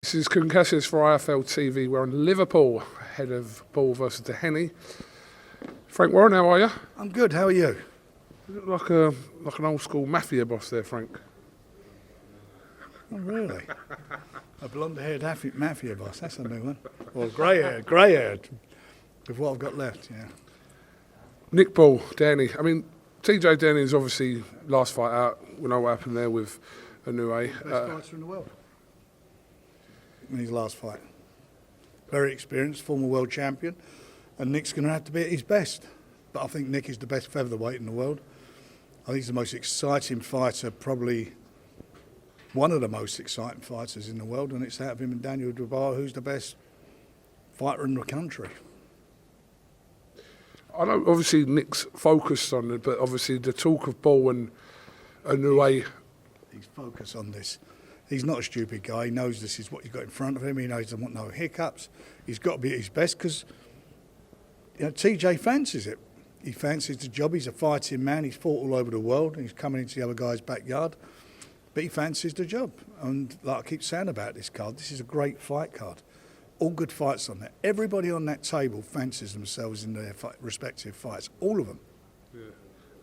This is Kugan Cassius for IFLTV. We're on Liverpool, ahead of Ball versus Doheny. Frank Warren, how are you? I'm good, how are you? You look like an old school mafia boss there, Frank. Oh, really? A blonde-haired mafia boss, that's a new one. Or grey-haired, with what I've got left, yeah. Nick Ball, Doheny. I mean, TJ Doheny is obviously last fight out. We know what happened there with Inoue. Best fighter in the world. In his last fight. Very experienced, former world champion. And Nick's going to have to be at his best. But I think Nick is the best featherweight in the world. I think he's the most exciting fighter, probably one of the most exciting fighters in the world. And it's out of him and Daniel Dubois, who's the best fighter in the country. I know obviously Nick's focused on it, but obviously the talk of Ball and Inoue. He's focused on this. He's not a stupid guy. He knows this is what you've got in front of him. He knows he doesn't want no hiccups. He's got to be at his best because TJ fancies it. He fancies the job. He's a fighting man. He's fought all over the world. He's coming into the other guy's backyard. But he fancies the job. And like I keep saying about this card, this is a great fight card. All good fights on there. Everybody on that table fancies themselves in their respective fights. All of them. Yeah.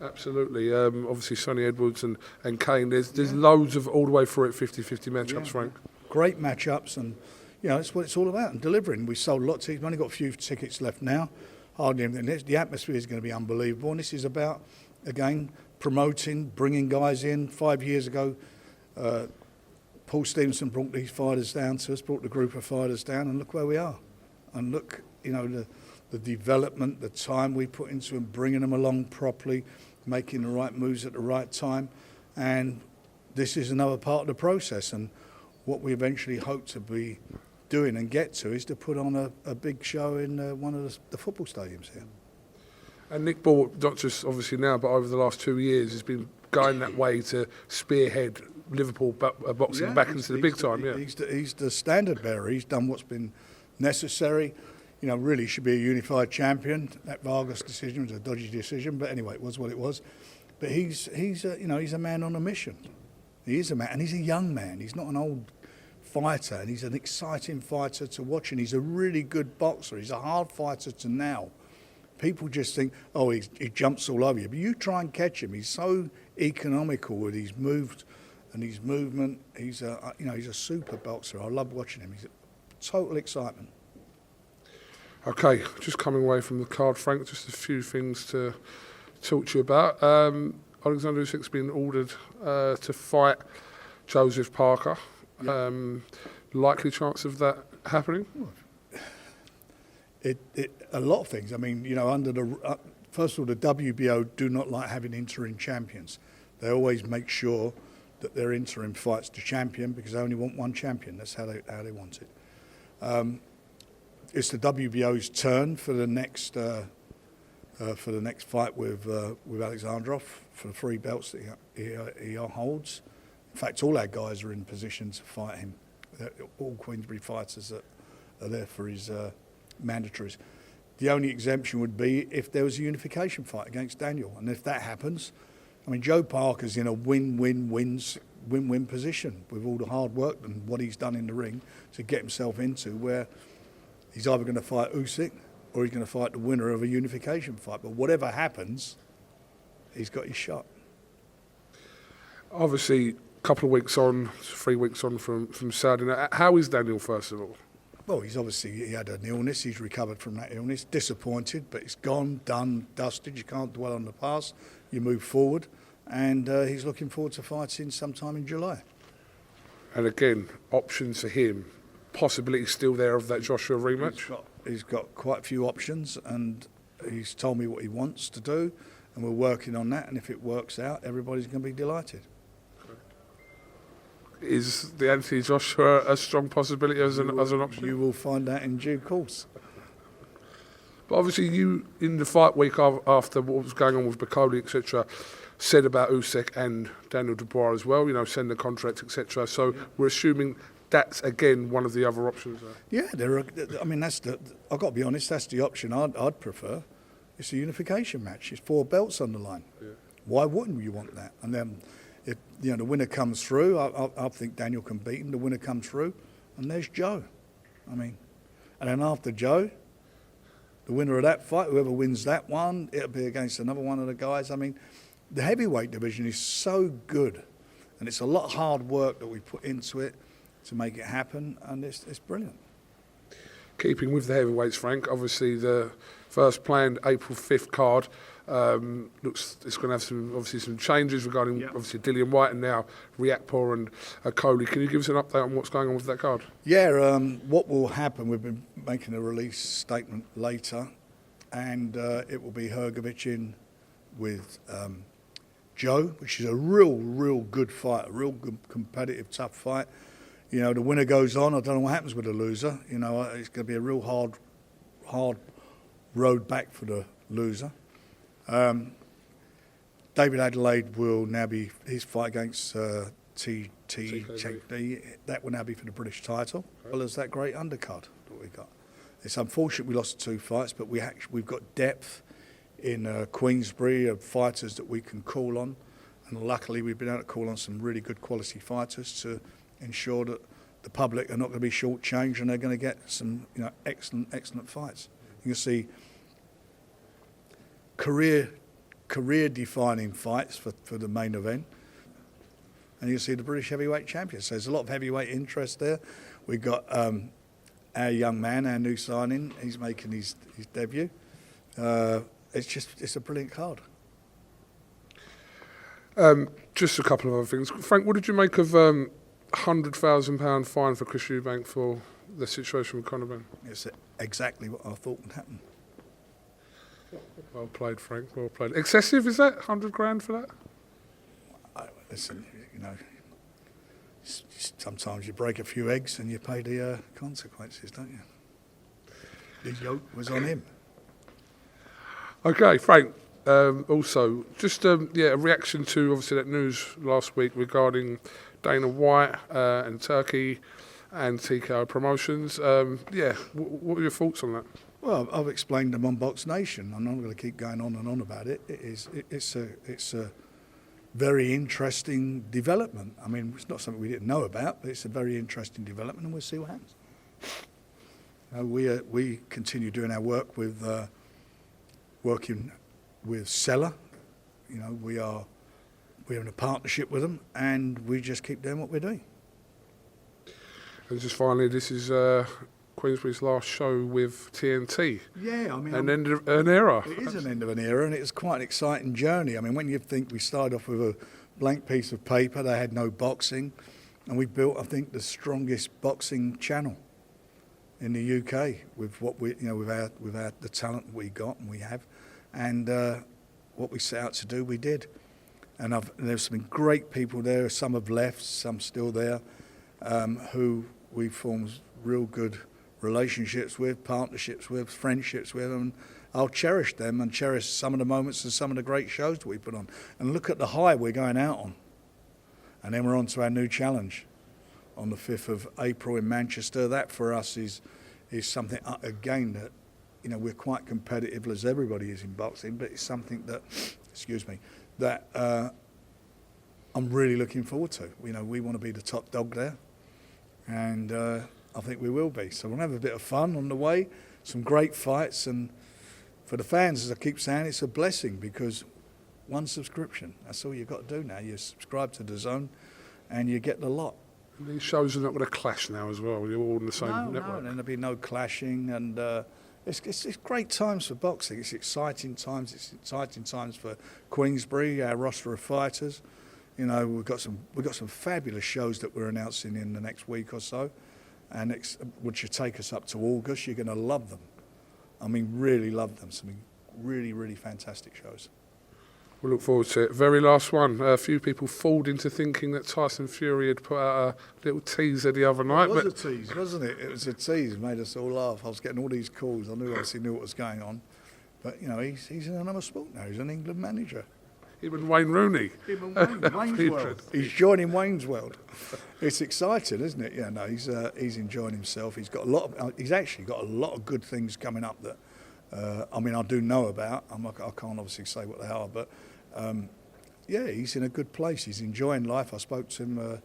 Absolutely. Obviously, Sonny Edwards and Kane. There's loads of all the way through it 50-50 matchups, Frank. Great matchups, and that's what it's all about. And delivering. We sold lots. We've only got a few tickets left now. Hardly anything. The atmosphere is going to be unbelievable. And this is about, again, promoting, bringing guys in. 5 years ago, Paul Stevenson brought these fighters down to us, brought the group of fighters down, and look where we are. And look, the development, the time we put into them, bringing them along properly, making the right moves at the right time. And this is another part of the process. And what we eventually hope to be doing and get to is to put on a big show in one of the football stadiums here. And Nick Ball, not just obviously now, but over the last 2 years, has been going that way to spearhead Liverpool boxing back into the big time. Yeah, he's the standard bearer. He's done what's been necessary. Really should be a unified champion. That Vargas decision was a dodgy decision, but anyway, it was what it was. But he's a man on a mission. He is a man, and he's a young man. He's not an old fighter, and he's an exciting fighter to watch, and he's a really good boxer. He's a hard fighter to nail. People just think, oh, he jumps all over you, but you try and catch him. He's so economical with his moves and his movement. He's a super boxer. I love watching him. He's a total excitement. Okay, just coming away from the card, Frank, just a few things to talk to you about. Alexander Usyk's been ordered to fight Usyk-Parker. Likely chance of that happening? A lot of things. I mean, first of all, the WBO do not like having interim champions. They always make sure that their interim fights the champion because they only want one champion. That's how they want it. It's the WBO's turn for the next fight with Alexandrov for the 3 belts that he holds. In fact, all our guys are in position to fight him. All Queensberry fighters are there for his mandatories. The only exemption would be if there was a unification fight against Daniel, and if that happens, I mean, Joe Parker's in a win-win position with all the hard work and what he's done in the ring to get himself into where he's either going to fight Usyk or he's going to fight the winner of a unification fight. But whatever happens, he's got his shot. Obviously, a couple of weeks on, 3 weeks on from Saudi. How is Daniel, first of all? Well, he had an illness. He's recovered from that illness. Disappointed, but it's gone, done, dusted. You can't dwell on the past. You move forward. And he's looking forward to fighting sometime in July. And again, options for him. Possibility still there of that Joshua rematch? He's got quite a few options, and he's told me what he wants to do, and we're working on that. And if it works out, everybody's going to be delighted. Is the Anthony Joshua a strong possibility as an option? You will find out in due course. But obviously, you in the fight week after what was going on with Bacoli, etc., said about Usyk and Daniel Dubois as well. Send the contract, etc. So we're assuming that's again one of the other options. Yeah, I've got to be honest. That's the option I'd prefer. It's a unification match. It's 4 belts on the line. Yeah. Why wouldn't you want that? And then, if the winner comes through, I think Daniel can beat him. The winner comes through, and there's Joe. I mean, and then after Joe, the winner of that fight, whoever wins that one, it'll be against another one of the guys. I mean, the heavyweight division is so good, and it's a lot of hard work that we put into it to make it happen, and it's brilliant. Keeping with the heavyweights, Frank, obviously the first planned April 5th card looks it's going to have some changes regarding obviously Dillian White and now Riakporhe and Coley. Can you give us an update on what's going on with that card? Yeah, what will happen, we've been making a release statement later, and it will be Hrgovic in with Joe, which is a real good fight, a real good competitive, tough fight. You know, the winner goes on. I don't know what happens with the loser. You know, it's going to be a real hard road back for the loser. David Adelaide will now be his fight against TJ. That will now be for the British title, as well as that great undercard that we got. It's unfortunate we lost 2 fights, but we've got depth in Queensbury of fighters that we can call on, and luckily we've been able to call on some really good quality fighters to ensure that the public are not going to be shortchanged and they're going to get some, you know, excellent fights. You can see career-defining fights for the main event, and you see the British heavyweight champions. So there's a lot of heavyweight interest there. We've got our young man, our new signing. He's making his debut. It's a brilliant card. Just a couple of other things. Frank, what did you make of £100,000 fine for Chris Eubank for the situation with Conor Ben? It's exactly what I thought would happen. Well played, Frank. Well played. Excessive, is that? 100 grand for that? Listen, you know, sometimes you break a few eggs and you pay the consequences, don't you? The yoke was on him. Okay, Frank. Also, just a reaction to obviously that news last week regarding Dana White and Turkey and TKO Promotions. What were your thoughts on that? Well, I've explained them on Box Nation. I'm not going to keep going on and on about it. It's a very interesting development. I mean, it's not something we didn't know about, but it's a very interesting development, and we'll see what happens. We continue doing our work with working with Seller. You know, we're in a partnership with them, and we just keep doing what we're doing. And just finally, this is Queensbury's last show with TNT. Yeah, I mean, an end of an era. It is an end of an era, and it was quite an exciting journey. I mean, when you think we started off with a blank piece of paper, they had no boxing, and we built, I think, the strongest boxing channel in the UK with what we, you know, with the talent we got and we have, and what we set out to do, we did. And there's some great people there. Some have left, some still there, who we formed real good relationships with, partnerships with, friendships with, and I'll cherish them and cherish some of the moments and some of the great shows that we put on. And look at the high we're going out on. And then we're on to our new challenge on the 5th of April in Manchester. That for us is something, again, that, you know, we're quite competitive as everybody is in boxing, but it's something that, that I'm really looking forward to. You know, we want to be the top dog there, and I think we will be. So we'll have a bit of fun on the way, some great fights, and for the fans, as I keep saying, it's a blessing because one subscription, that's all you've got to do now. You subscribe to DAZN and you get the lot. And these shows are not going to clash now as well. You're all on the same network. No, and there'll be no clashing, and it's great times for boxing. It's exciting times. It's exciting times for Queensbury, our roster of fighters. You know, we've got some fabulous shows that we're announcing in the next week or so, and which will take us up to August. You're going to love them. I mean, really love them. Some really, really fantastic shows. We'll look forward to it. Very last one. A few people fooled into thinking that Tyson Fury had put out a little teaser the other night. It was a tease, wasn't it? It was a tease. It made us all laugh. I was getting all these calls. I obviously knew what was going on. But, you know, he's in another sport now. He's an England manager. Even Wayne Rooney. Even Wayne's World. He's joining Wayne's World. It's exciting, isn't it? Yeah, no, he's enjoying himself. He's actually got a lot of good things coming up that, I mean, I do know about. I can't obviously say what they are, but yeah, he's in a good place. He's enjoying life. I spoke to him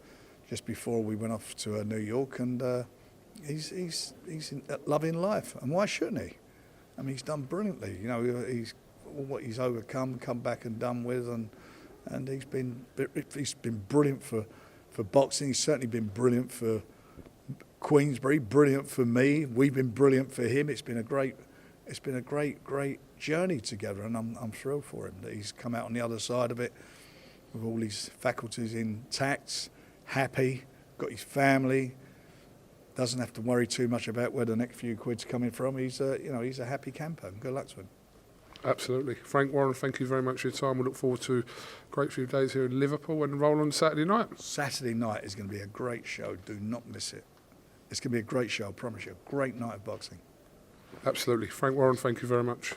just before we went off to New York, and he's loving life, and why shouldn't he? I mean, he's done brilliantly. You know, he's what he's overcome, come back and done with, and he's been brilliant for boxing. He's certainly been brilliant for Queensbury, brilliant for me. We've been brilliant for him. It's been a great journey together, and I'm thrilled for him that he's come out on the other side of it with all his faculties intact, happy, got his family, doesn't have to worry too much about where the next few quid's coming from. He's a happy camper. Good luck to him. Absolutely. Frank Warren, thank you very much for your time. We look forward to a great few days here in Liverpool and roll on Saturday night. Saturday night is going to be a great show. Do not miss it. It's going to be a great show, I promise you. A great night of boxing. Absolutely. Frank Warren, thank you very much.